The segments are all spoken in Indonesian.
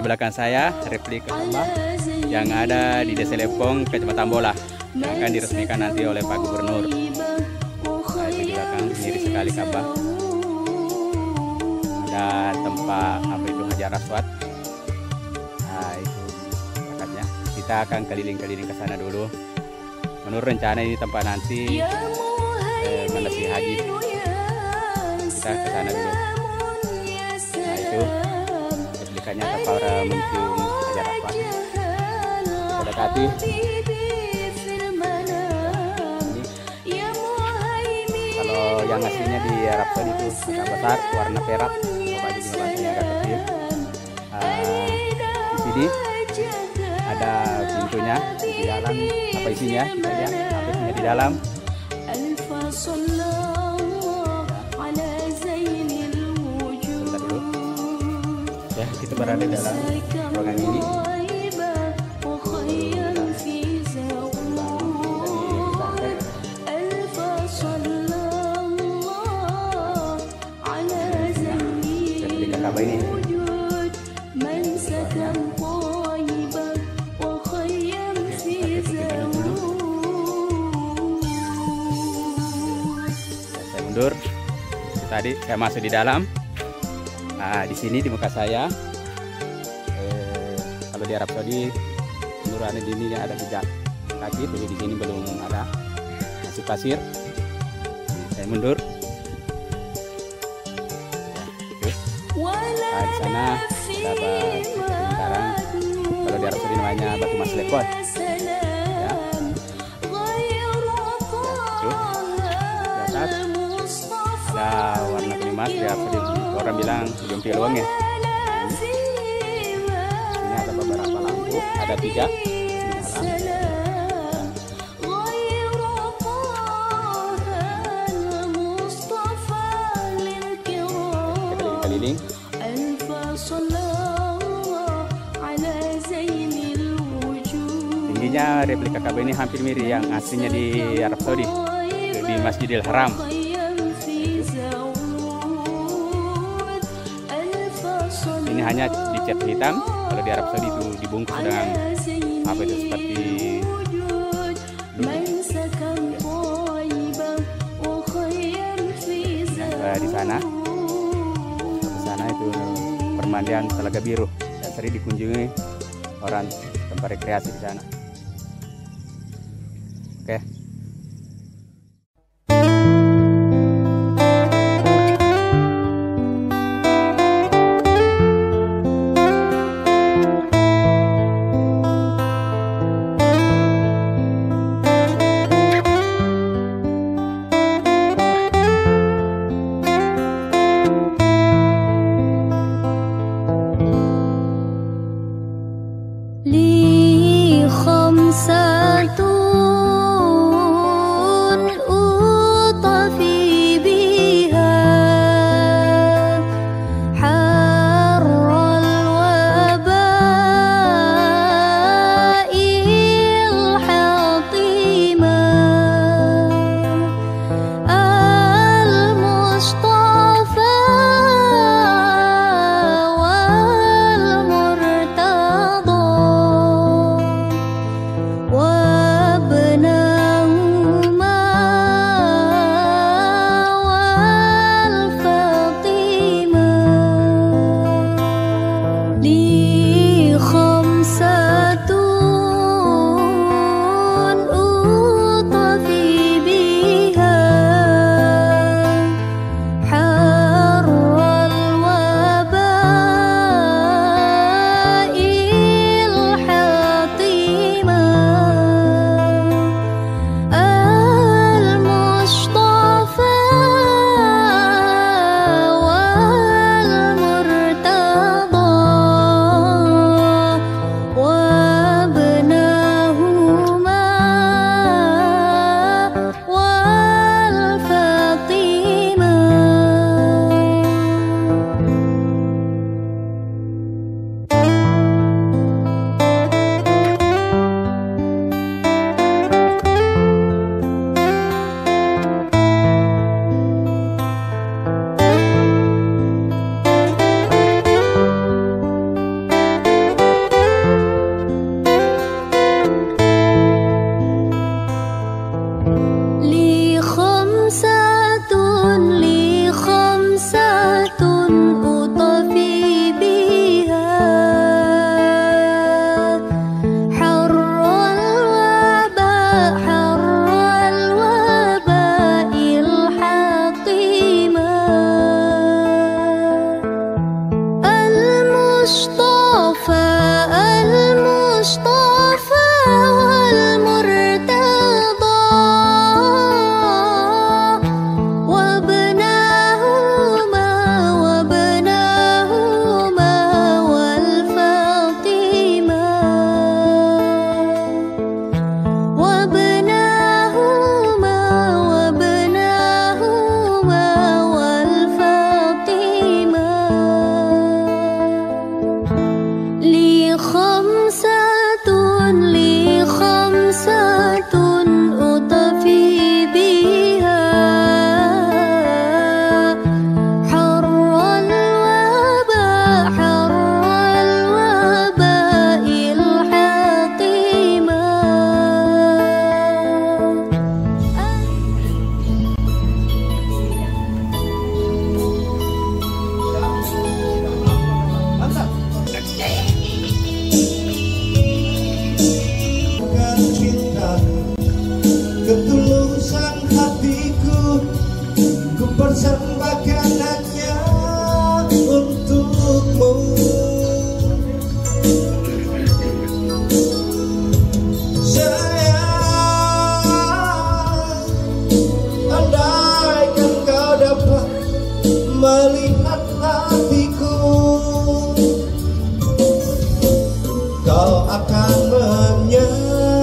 Belakang saya replika Ka'bah yang ada di Desa Lempong, Kecamatan Bolah, yang akan diresmikan nanti oleh Pak Gubernur. Nah, itu di belakang mirip sekali Ka'bah. Ada tempat apa itu Hajar Aswad. Nah, itu dekatnya. Kita akan keliling-keliling ke sana dulu. Menurut rencana ini tempat nanti manasik haji. Kita ke sana dulu. Nah, itu replikanya para mencium Hajar Aswad. Kita dekati. Kalau yang aslinya di Arab Saudi itu agak besar, warna perak, baju juga bahasanya agak kecil. Di sini ada pintunya di dalam, apa isinya kita lihat apa isinya di dalam. Bentar dulu. Ya, kita berada dalam ruangan ini. Ka'bah ini. Saya mundur. Tadi saya masuk di dalam. Nah, di sini di muka saya, kalau di Arab Saudi, menurut di sini ada jejak kaki, tapi di sini belum ada, masih pasir. Saya mundur. Nah, di sana ada batu karang, kalau di Arab Saudi namanya batu maslekot. Ya. Di atas ada warna kuning emas, di Arab Saudi orang bilang jumpi luang ya. Ini ada beberapa lampu, ada 3 di dalam. Keliling. Tingginya replika Ka'bah ini hampir mirip yang aslinya di Arab Saudi, di Masjidil Haram. Ini hanya dicat hitam, kalau di Arab Saudi itu dibungkus dengan apa itu seperti di sana. Itu permandian Telaga Biru yang sering dikunjungi orang, tempat rekreasi di sana. Oke. لي persembahkan hanya untukmu. Sayang, andaikan kau dapat melihat hatiku, kau akan menyadari.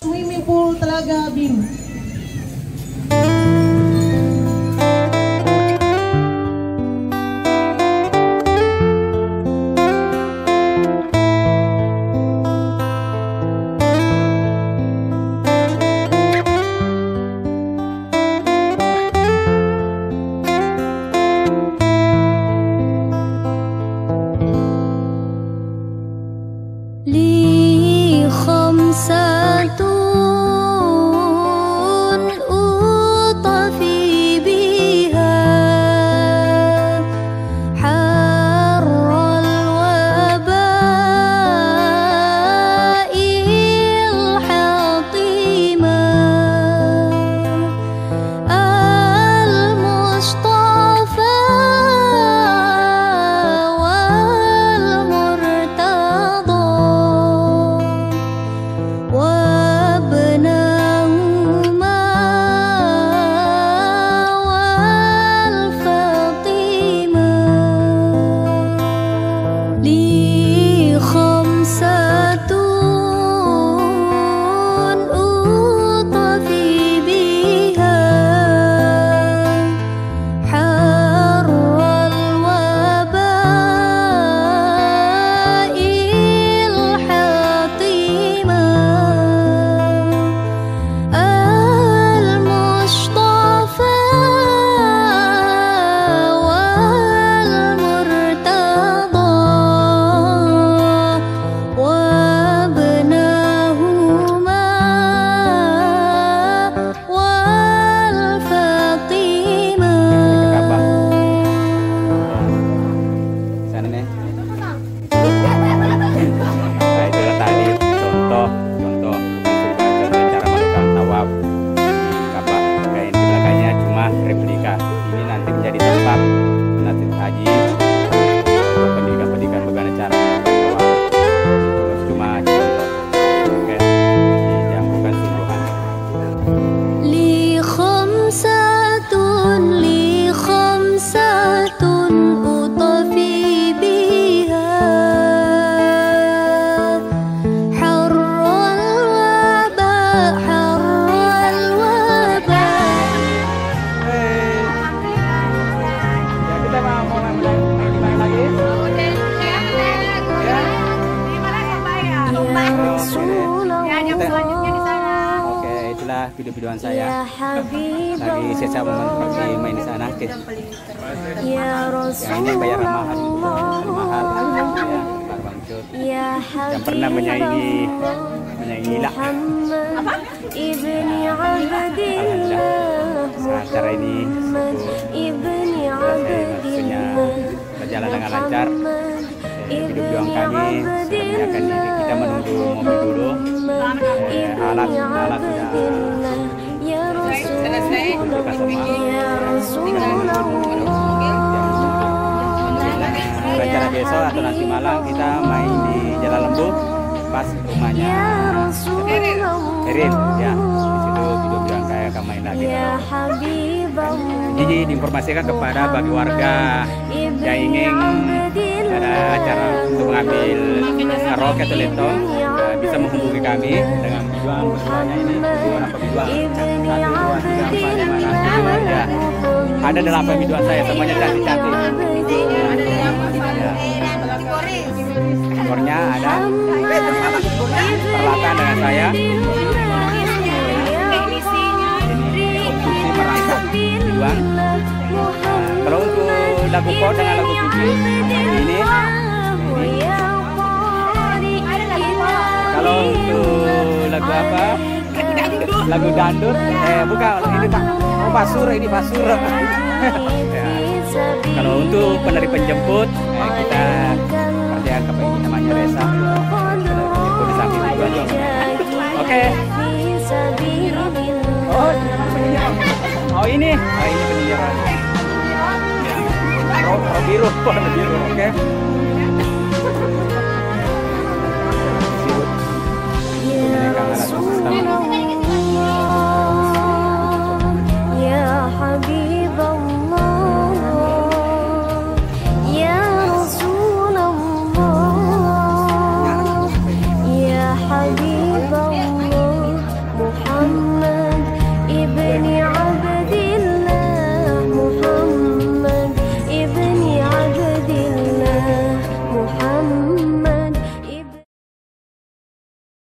Swimming pool Telaga Biru. Rasul kita. selanjutnya di sana. Oke, itulah video-videoan saya. Ya Habib Lagi saya pergi main di sana. Oke. Ya Yang ini bayar mahal, mahal. Ya, Bang Cut. Ya Yang pernah menyaingi Ila. Muhammad ibni Abdillah Acara ini ibni maksudnya berjalan dengan lancar. Video-video kami akan kita menunggu mobil dulu. Alat sudah rencana besok atau nanti malam kita main di Jalan Lembu pas rumahnya Erin ya. Di situ video-video kayak akan main lagi. Jadi diinformasikan kepada bagi warga yang ingin ada acara untuk mengambil karaoke atau letong, bisa menghubungi kami dengan biduan berselanjutnya ini biduan apa biduan 1, 2, 3, 4, 5, 6, 7 ya. Ada 8 biduan saya semuanya cantik-cantik. Skornya ada peralatan dengan saya. Ini merangkap biduan. Kalau untuk lagu pop dengan lagu sufi ini. Kalau untuk lagu apa? Lagu dangdut. Bukan, ini Pak. Oh, Pasur ini Pasur. Ya. Kalau untuk penari penjemput, kita kerjaan apa ini namanya Resa. Penjemput di samping itu. Oke. Oh ini penyiaran. Ya. Biru, warna biru. Oke.